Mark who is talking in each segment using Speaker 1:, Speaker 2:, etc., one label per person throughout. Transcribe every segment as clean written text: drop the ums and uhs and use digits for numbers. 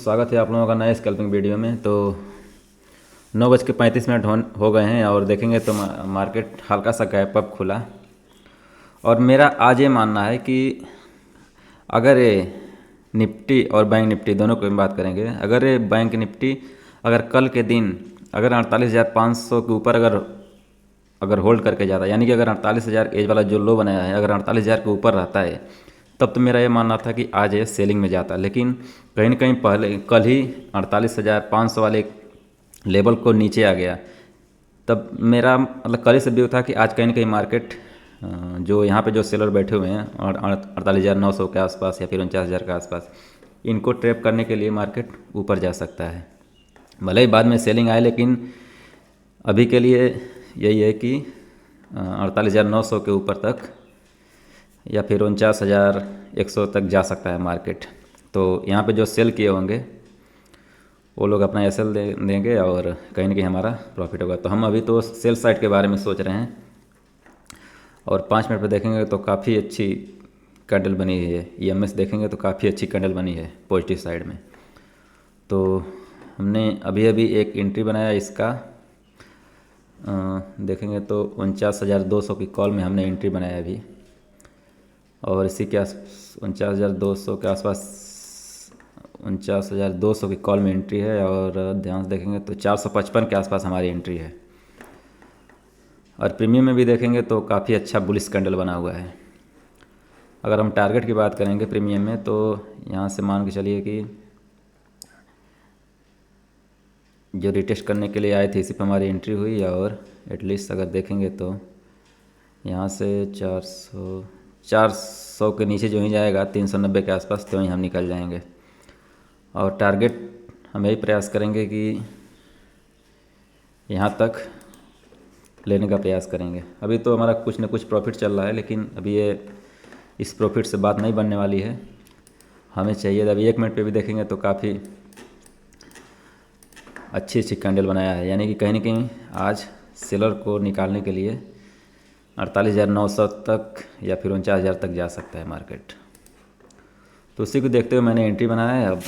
Speaker 1: स्वागत है आप लोगों का नए स्कैल्पिंग वीडियो में। तो 9:35 हो गए हैं और देखेंगे तो मार्केट हल्का सा गैप अप खुला। और मेरा आज ये मानना है कि अगर ये निफ्टी और बैंक निफ्टी दोनों की बात करेंगे, अगर ये बैंक निफ्टी अगर कल के दिन अगर 48,500 के ऊपर अगर होल्ड करके जाता है, यानी कि अगर 48,000 एज वाला जो लो बनाया है अगर 48,000 के ऊपर रहता है, तब तो मेरा ये मानना था कि आज ये सेलिंग में जाता। लेकिन कहीं ना कहीं पहले कल ही 48,500 वाले लेवल को नीचे आ गया। तब मेरा मतलब कल ही से व्यू था कि आज कहीं ना कहीं मार्केट जो यहाँ पे जो सेलर बैठे हुए हैं और 48,900 के आसपास या फिर 49,000 के आसपास, इनको ट्रैप करने के लिए मार्केट ऊपर जा सकता है। भले ही बाद में सेलिंग आए, लेकिन अभी के लिए यही है कि 48,900 के ऊपर तक या फिर 49,100 तक जा सकता है मार्केट। तो यहाँ पे जो सेल किए होंगे वो लोग अपना एसएल देंगे और कहीं ना कहीं हमारा प्रॉफिट होगा। तो हम अभी तो सेल साइड के बारे में सोच रहे हैं और 5 मिनट पर देखेंगे तो काफ़ी अच्छी कैंडल बनी है। ईएमएस देखेंगे तो काफ़ी अच्छी कैंडल बनी है पॉजिटिव साइड में। तो हमने अभी अभी एक एंट्री बनाया इसका, देखेंगे तो 49,200 की कॉल में हमने एंट्री बनाया अभी, और इसी के 49,200 के आसपास 49,200 की कॉल में एंट्री है। और ध्यान से देखेंगे तो 455 के आसपास हमारी एंट्री है। और प्रीमियम में भी देखेंगे तो काफ़ी अच्छा बुलिश कैंडल बना हुआ है। अगर हम टारगेट की बात करेंगे प्रीमियम में, तो यहाँ से मान के चलिए कि जो रिटेस्ट करने के लिए आए थे इसी पर हमारी एंट्री हुई, और एटलीस्ट अगर देखेंगे तो यहाँ से 400 के नीचे जो ही जाएगा 390 के आसपास, तो ही हम निकल जाएंगे। और टारगेट हम यही प्रयास करेंगे कि यहाँ तक लेने का प्रयास करेंगे। अभी तो हमारा कुछ न कुछ प्रॉफिट चल रहा है, लेकिन अभी ये इस प्रॉफिट से बात नहीं बनने वाली है। हमें चाहिए अभी 1 मिनट पे भी देखेंगे तो काफ़ी अच्छी अच्छी कैंडल बनाया है, यानी कि कहीं ना कहीं आज सेलर को निकालने के लिए 48,900 तक या फिर 49,000 तक जा सकता है मार्केट। तो उसी को देखते हुए मैंने एंट्री बनाया है अब।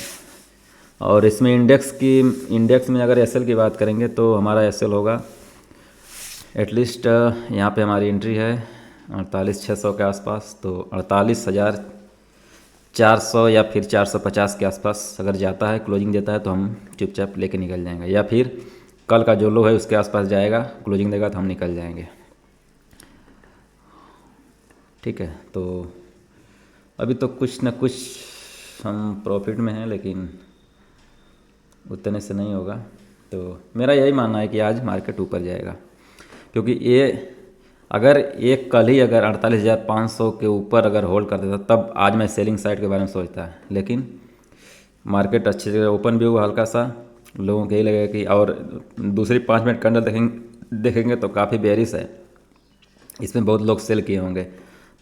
Speaker 1: और इसमें इंडेक्स में अगर एसएल की बात करेंगे तो हमारा एसएल होगा एटलीस्ट, यहाँ पे हमारी एंट्री है 48,600 के आसपास, तो 48,400 या फिर 450 के आसपास अगर जाता है, क्लोजिंग देता है, तो हम चुपचाप लेके निकल जाएंगे। या फिर कल का जो लो है उसके आसपास जाएगा, क्लोजिंग देगा तो हम निकल जाएंगे। ठीक है, तो अभी तो कुछ न कुछ हम प्रॉफिट में हैं, लेकिन उतने से नहीं होगा। तो मेरा यही मानना है कि आज मार्केट ऊपर जाएगा, क्योंकि ये अगर एक कल ही अगर 48,500 के ऊपर अगर होल्ड कर देता तब आज मैं सेलिंग साइड के बारे में सोचता है। लेकिन मार्केट अच्छी जगह ओपन भी हुआ हल्का सा, लोगों को यही लगेगा कि, और दूसरी 5 मिनट कैंडल देखेंगे तो काफ़ी बेयरिश है, इसमें बहुत लोग सेल किए होंगे।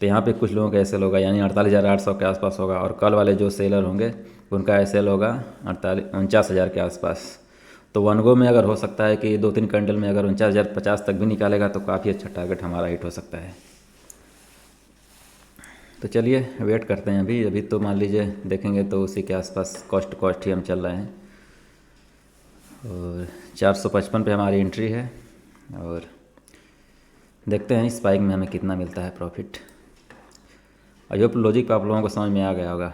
Speaker 1: तो यहाँ पे कुछ लोगों का एसएल होगा, यानी 48,800 के आसपास होगा, और कल वाले जो सेलर होंगे उनका एसएल होगा 49,000 के आसपास। तो वन गो में अगर हो सकता है कि 2-3 कैंडल में अगर 49,050 तक भी निकालेगा तो काफ़ी अच्छा टारगेट हमारा हिट हो सकता है। तो चलिए वेट करते हैं। अभी तो मान लीजिए देखेंगे तो उसी के आसपास कॉस्ट ही हम चल रहे हैं, और 455 पे हमारी एंट्री है, और देखते हैं स्पाइक में हमें कितना मिलता है प्रॉफिट। आई होप लॉजिक आप लोगों को समझ में आ गया होगा।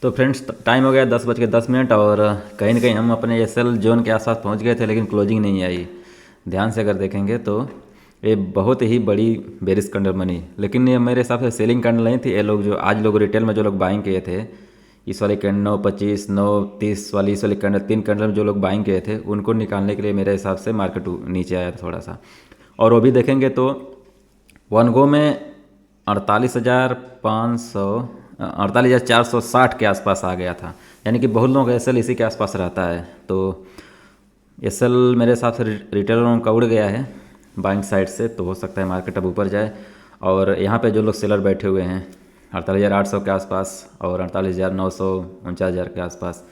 Speaker 1: तो फ्रेंड्स, टाइम हो गया 10:10 और कहीं ना कहीं हम अपने एसएल जोन के आसपास पहुंच गए थे, लेकिन क्लोजिंग नहीं आई। ध्यान से अगर देखेंगे तो ये बहुत ही बड़ी बेरिश कैंडल बनी, लेकिन ये मेरे हिसाब से सेलिंग कैंडल नहीं थी। ये लोग जो आज लोग रिटेल में जो लोग बाइंग किए थे, इस वाली कैंडल 9.25 9.30 वाली, इस वाली कैंडल 3 कैंडल में जो लोग बाइंग किए थे, उनको निकालने के लिए मेरे हिसाब से मार्केट नीचे आया था थोड़ा सा। और वो भी देखेंगे तो वन गो में 48,460 के आसपास आ गया था, यानी कि बहुत लोगों का एसएल इसी के आसपास रहता है। तो एसएल मेरे हिसाब से रिटेलरों का उड़ गया है बाइंग साइड से, तो हो सकता है मार्केट अब ऊपर जाए। और यहाँ पे जो लोग सेलर बैठे हुए हैं 48,800 के आसपास और 48,900 49,000 के आसपास,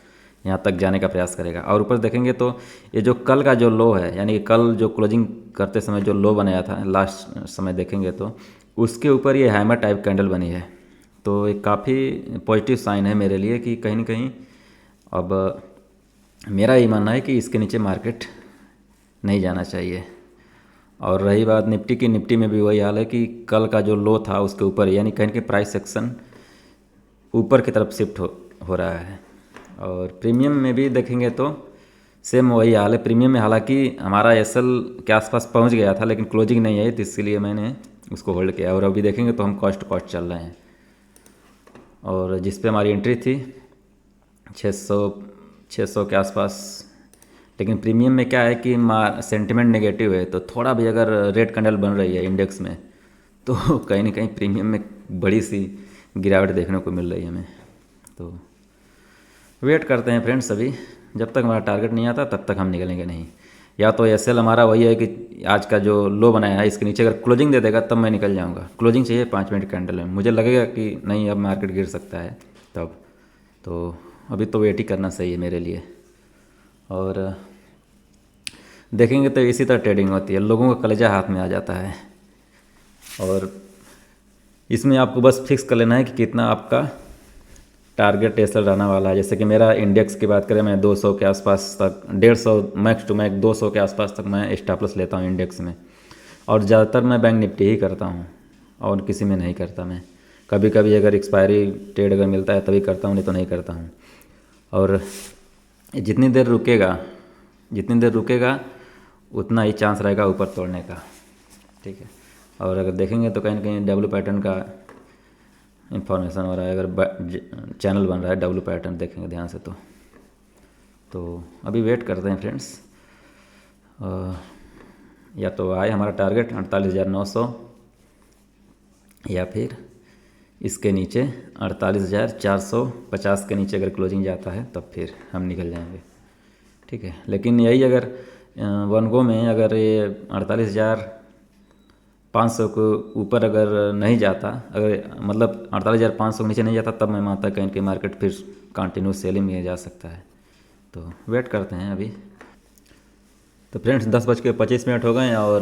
Speaker 1: यहाँ तक जाने का प्रयास करेगा। और ऊपर देखेंगे तो ये जो कल का जो लो है, यानी कि कल जो क्लोजिंग करते समय जो लो बनाया था लास्ट समय, देखेंगे तो उसके ऊपर ये हैमर टाइप कैंडल बनी है। तो एक काफ़ी पॉजिटिव साइन है मेरे लिए कि कहीं ना कहीं अब मेरा ये मानना है कि इसके नीचे मार्केट नहीं जाना चाहिए। और रही बात निफ्टी की, निफ्टी में भी वही हाल है कि कल का जो लो था उसके ऊपर, यानी कहीं के प्राइस सेक्शन ऊपर की तरफ शिफ्ट हो रहा है। और प्रीमियम में भी देखेंगे तो सेम वही हाल है। प्रीमियम में हालांकि हमारा एसएल के आसपास पहुंच गया था लेकिन क्लोजिंग नहीं आई, तो इसलिए मैंने उसको होल्ड किया। और अभी देखेंगे तो हम कॉस्ट चल रहे हैं, और जिस पे हमारी एंट्री थी 600 के आसपास। लेकिन प्रीमियम में क्या है कि सेंटिमेंट नेगेटिव है, तो थोड़ा भी अगर रेड कैंडल बन रही है इंडेक्स में तो कहीं ना कहीं प्रीमियम में बड़ी सी गिरावट देखने को मिल रही है हमें। तो वेट करते हैं फ्रेंड्स, अभी जब तक हमारा टारगेट नहीं आता तब तक हम निकलेंगे नहीं। या तो एसएल हमारा वही है कि आज का जो लो बनाया है इसके नीचे अगर क्लोजिंग दे देगा तब मैं निकल जाऊंगा। क्लोजिंग चाहिए 5 मिनट कैंडल में, मुझे लगेगा कि नहीं अब मार्केट गिर सकता है तब। तो अभी तो वेट ही करना सही है मेरे लिए। और देखेंगे तो इसी तरह ट्रेडिंग होती है, लोगों का कलेजा हाथ में आ जाता है। और इसमें आपको बस फिक्स कर लेना है कि कितना आपका टारगेट एसएल रहने वाला है। जैसे कि मेरा इंडेक्स की बात करें, मैं 200 के आसपास तक, 150 मैक्स टू मैक्स 200 के आसपास तक मैं स्टॉप लॉस लेता हूँ इंडेक्स में। और ज़्यादातर मैं बैंक निफ्टी ही करता हूँ और किसी में नहीं करता मैं। कभी कभी अगर एक्सपायरी ट्रेड अगर मिलता है तभी करता हूँ, नहीं तो नहीं करता हूँ। और जितनी देर रुकेगा उतना ही चांस रहेगा ऊपर तोड़ने का, ठीक है। और अगर देखेंगे तो कहीं ना कहीं डब्ल्यू पैटर्न का इंफॉर्मेशन हो रहा है, अगर चैनल बन रहा है डब्ल्यू पैटर्न देखेंगे ध्यान से तो अभी वेट करते हैं फ्रेंड्स। या तो आए हमारा टारगेट 48,900 या फिर इसके नीचे 48,450 के नीचे अगर क्लोजिंग जाता है तब फिर हम निकल जाएंगे, ठीक है। लेकिन यही अगर वन गो में अगर ये 48,500 को ऊपर अगर नहीं जाता, अगर मतलब 48,500 के नीचे नहीं जाता, तब मैं मानता कहीं कि मार्केट फिर कंटिन्यू सेलिंग में जा सकता है। तो वेट करते हैं अभी। तो फ्रेंड्स 10:25 हो गए और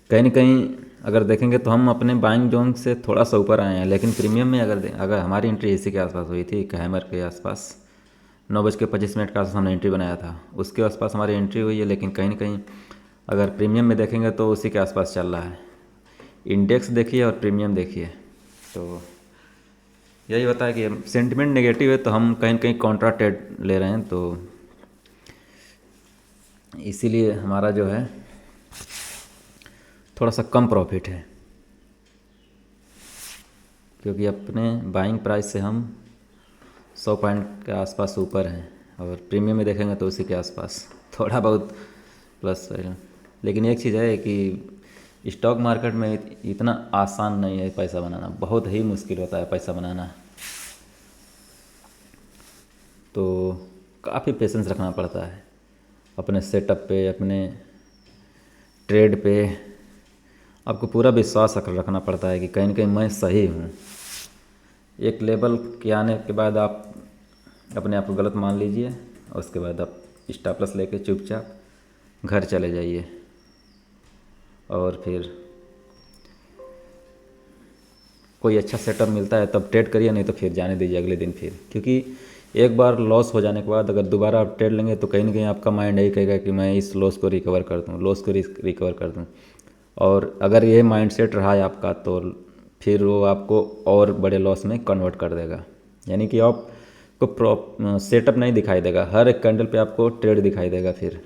Speaker 1: कहीं ना कहीं अगर देखेंगे तो हम अपने बाइंग जोन से थोड़ा सा ऊपर आए हैं। लेकिन प्रीमियम में अगर हमारी एंट्री इसी के आसपास हुई थी, हैमर के आसपास 9:25 का आसपास हमने एंट्री बनाया था, उसके आसपास हमारी एंट्री हुई है। लेकिन कहीं ना कहीं अगर प्रीमियम में देखेंगे तो उसी के आसपास चल रहा है। इंडेक्स देखिए और प्रीमियम देखिए, तो यही होता है कि सेंटिमेंट नेगेटिव है तो हम कहीं ना कहीं कॉन्ट्रा ट्रेड ले रहे हैं। तो इसीलिए हमारा जो है थोड़ा सा कम प्रॉफिट है, क्योंकि अपने बाइंग प्राइस से हम 100 पॉइंट के आसपास ऊपर हैं। और प्रीमियम में देखेंगे तो उसी के आसपास थोड़ा बहुत प्लस है। लेकिन एक चीज़ है कि स्टॉक मार्केट में इतना आसान नहीं है पैसा बनाना, बहुत ही मुश्किल होता है पैसा बनाना। तो काफ़ी पेशेंस रखना पड़ता है अपने सेटअप पे, अपने ट्रेड पे। आपको पूरा विश्वास रखना पड़ता है कि कहीं ना कहीं मैं सही हूँ। एक लेवल के आने के बाद आप अपने आप को गलत मान लीजिए और उसके बाद आप स्टॉप लॉस लेके चुपचाप घर चले जाइए और फिर कोई अच्छा सेटअप मिलता है तब ट्रेड करिए, नहीं तो फिर जाने दीजिए अगले दिन फिर। क्योंकि एक बार लॉस हो जाने के बाद अगर दोबारा आप ट्रेड लेंगे तो कहीं ना कहीं आपका माइंड यही कहेगा कि मैं इस लॉस को रिकवर कर दूँ, लॉस को रिकवर कर दूँ। और अगर ये माइंडसेट रहा है आपका तो फिर वो आपको और बड़े लॉस में कन्वर्ट कर देगा। यानी कि आपको सेटअप नहीं दिखाई देगा, हर एक कैंडल पे आपको ट्रेड दिखाई देगा फिर,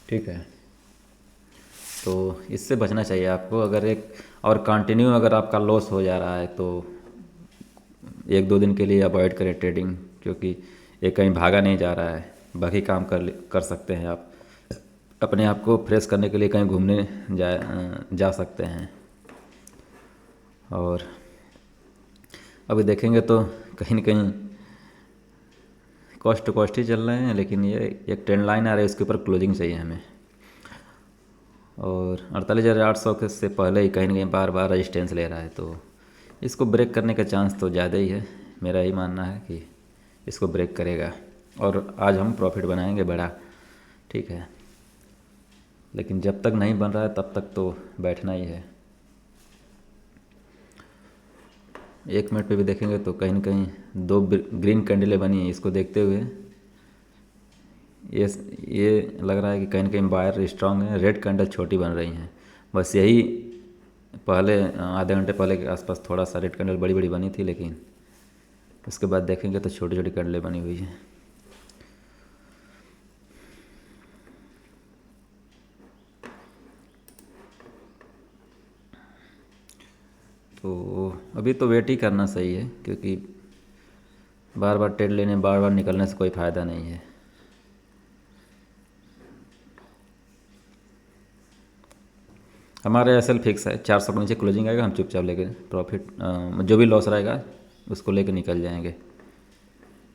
Speaker 1: ठीक है। तो इससे बचना चाहिए आपको। अगर एक और कंटिन्यू अगर आपका लॉस हो जा रहा है तो 1-2 दिन के लिए अवॉइड करें ट्रेडिंग, क्योंकि ये कहीं भागा नहीं जा रहा है। बाकी काम कर सकते हैं आप, अपने आप को फ्रेश करने के लिए कहीं घूमने जा सकते हैं। और अभी देखेंगे तो कहीं ना कहीं कॉस्ट टू कॉस्ट ही चल रहे हैं, लेकिन ये एक ट्रेंड लाइन आ रही है, उसके ऊपर क्लोजिंग चाहिए हमें। और 48,800 से पहले ही कहीं ना कहीं बार बार रजिस्टेंस ले रहा है, तो इसको ब्रेक करने का चांस तो ज़्यादा ही है। मेरा ही मानना है कि इसको ब्रेक करेगा और आज हम प्रॉफिट बनाएंगे बड़ा, ठीक है। लेकिन जब तक नहीं बन रहा है तब तक तो बैठना ही है। 1 मिनट पे भी देखेंगे तो कहीं ना कहीं 2 ग्रीन कैंडलें बनी हैं। इसको देखते हुए ये ये लग रहा है कि कहीं ना कहीं बायर स्ट्रांग है। रेड कैंडल छोटी बन रही हैं, बस यही पहले आधे घंटे पहले के आसपास थोड़ा सा रेड कैंडल बड़ी बड़ी बनी थी, लेकिन उसके बाद देखेंगे तो छोटी छोटी कैंडलें बनी हुई हैं। तो अभी तो वेट ही करना सही है, क्योंकि बार बार ट्रेड लेने बार बार निकलने से कोई फ़ायदा नहीं है। हमारा एसएल फिक्स है, 400 के नीचे क्लोजिंग आएगा, हम चुपचाप लेके प्रॉफिट जो भी लॉस रहेगा उसको लेके निकल जाएंगे,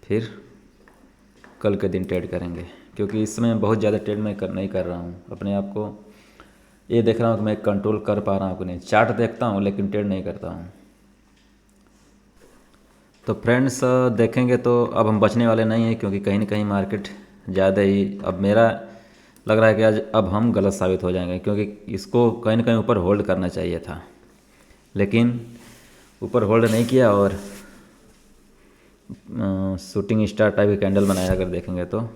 Speaker 1: फिर कल के दिन ट्रेड करेंगे। क्योंकि इस समय बहुत ज़्यादा ट्रेड मैं नहीं कर रहा हूँ, अपने आप को ये देख रहा हूँ कि मैं कंट्रोल कर पा रहा हूँ कि नहीं। चार्ट देखता हूँ लेकिन ट्रेड नहीं करता हूँ। तो फ्रेंड्स देखेंगे तो अब हम बचने वाले नहीं हैं, क्योंकि कहीं ना कहीं मार्केट ज़्यादा ही, अब मेरा लग रहा है कि आज अब हम गलत साबित हो जाएंगे, क्योंकि इसको कहीं ना कहीं ऊपर होल्ड करना चाहिए था, लेकिन ऊपर होल्ड नहीं किया और शूटिंग स्टार टाइप की कैंडल बनाया अगर देखेंगे तो,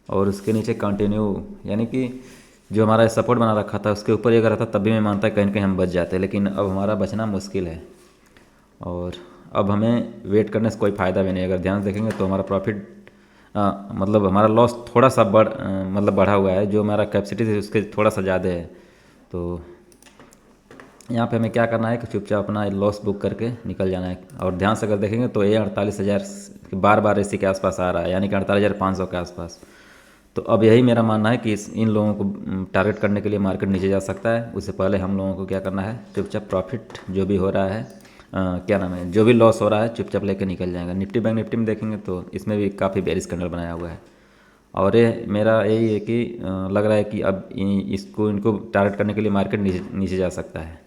Speaker 1: और उसके नीचे कंटिन्यू, यानी कि जो हमारा सपोर्ट बना रखा था उसके ऊपर ही अगर रहता तब भी मैं मानता कहीं ना कहीं हम बच जाते, लेकिन अब हमारा बचना मुश्किल है और अब हमें वेट करने से कोई फ़ायदा भी नहीं। अगर ध्यान से देखेंगे तो हमारा प्रॉफिट मतलब हमारा लॉस थोड़ा सा मतलब बढ़ा हुआ है, जो हमारा कैपेसिटी थी उसके थोड़ा सा ज़्यादा है। तो यहाँ पे हमें क्या करना है कि चुपचाप अपना लॉस बुक करके निकल जाना है। और ध्यान से अगर देखेंगे तो ये 48,000 बार बार इसी के आसपास आ रहा है, यानी कि 48,500 के आसपास। तो अब यही मेरा मानना है कि इन लोगों को टारगेट करने के लिए मार्केट नीचे जा सकता है। उससे पहले हम लोगों को क्या करना है, चुपचाप प्रॉफिट जो भी हो रहा है क्या नाम है, जो भी लॉस हो रहा है चुपचाप लेके निकल जाएगा। निफ्टी बैंक निफ्टी में देखेंगे तो इसमें भी काफ़ी बेरिश कैंडल बनाया हुआ है, और ये मेरा यही है कि लग रहा है कि अब इसको इनको टारगेट करने के लिए मार्केट नीचे नीचे जा सकता है।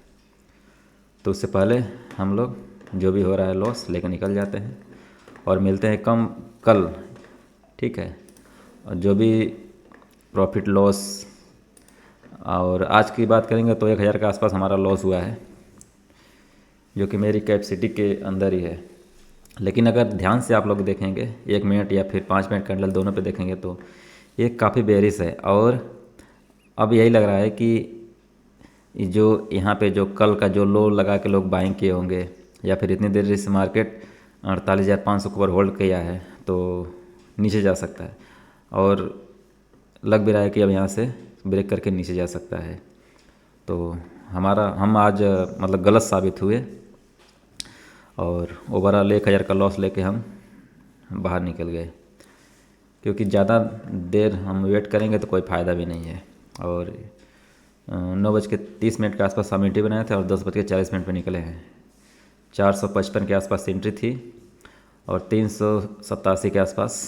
Speaker 1: तो उससे पहले हम लोग जो भी हो रहा है लॉस लेकर निकल जाते हैं और मिलते हैं कल, ठीक है। और जो भी प्रॉफिट लॉस, और आज की बात करेंगे तो 1,000 के आसपास हमारा लॉस हुआ है, जो कि मेरी कैपेसिटी के अंदर ही है। लेकिन अगर ध्यान से आप लोग देखेंगे 1 मिनट या फिर 5 मिनट कैंडल दोनों पे देखेंगे तो ये काफ़ी बेरिश है। और अब यही लग रहा है कि जो यहाँ पे जो कल का जो लो लगा के लोग बाइंग किए होंगे, या फिर इतनी देर से मार्केट 48,500 के ऊपर होल्ड किया है तो नीचे जा सकता है, और लग भी रहा है कि अब यहाँ से ब्रेक करके नीचे जा सकता है। तो हम आज मतलब गलत साबित हुए और ओवरऑल 1,000 का लॉस लेके हम बाहर निकल गए, क्योंकि ज़्यादा देर हम वेट करेंगे तो कोई फ़ायदा भी नहीं है। और 9:30 के आसपास हम एंट्री बनाए थे और 10:40 पर निकले हैं। 455 के आसपास एंट्री थी और 387 के आसपास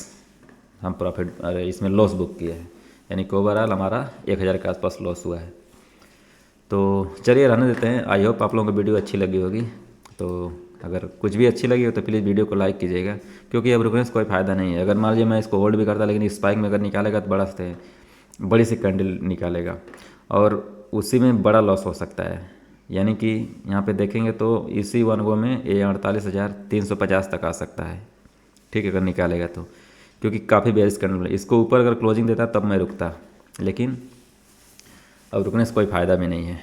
Speaker 1: हम प्रॉफिट इसमें लॉस बुक किया है, यानी कि ओवरऑल हमारा 1,000 के आसपास लॉस हुआ है। तो चलिए रहने देते हैं। आई होप आप लोगों को वीडियो अच्छी लगी होगी। तो अगर कुछ भी अच्छी लगी हो तो प्लीज़ वीडियो को लाइक कीजिएगा, क्योंकि अब रुकने से कोई फ़ायदा नहीं है। अगर मान लीजिए मैं इसको होल्ड भी करता, लेकिन स्पाइक में अगर निकालेगा तो बड़ी सी कैंडल निकालेगा और उसी में बड़ा लॉस हो सकता है। यानी कि यहाँ पे देखेंगे तो इसी वन गो में ये 48,350 तक आ सकता है, ठीक है, अगर निकालेगा तो, क्योंकि काफ़ी बेरिश कैंडल है। इसको ऊपर अगर क्लोजिंग देता तब मैं रुकता, लेकिन अब रुकने से कोई फ़ायदा भी नहीं है,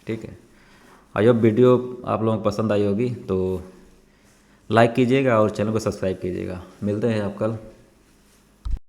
Speaker 1: ठीक है। आई होप वीडियो आप लोगों को पसंद आई होगी, तो लाइक कीजिएगा और चैनल को सब्सक्राइब कीजिएगा। मिलते हैं आप कल।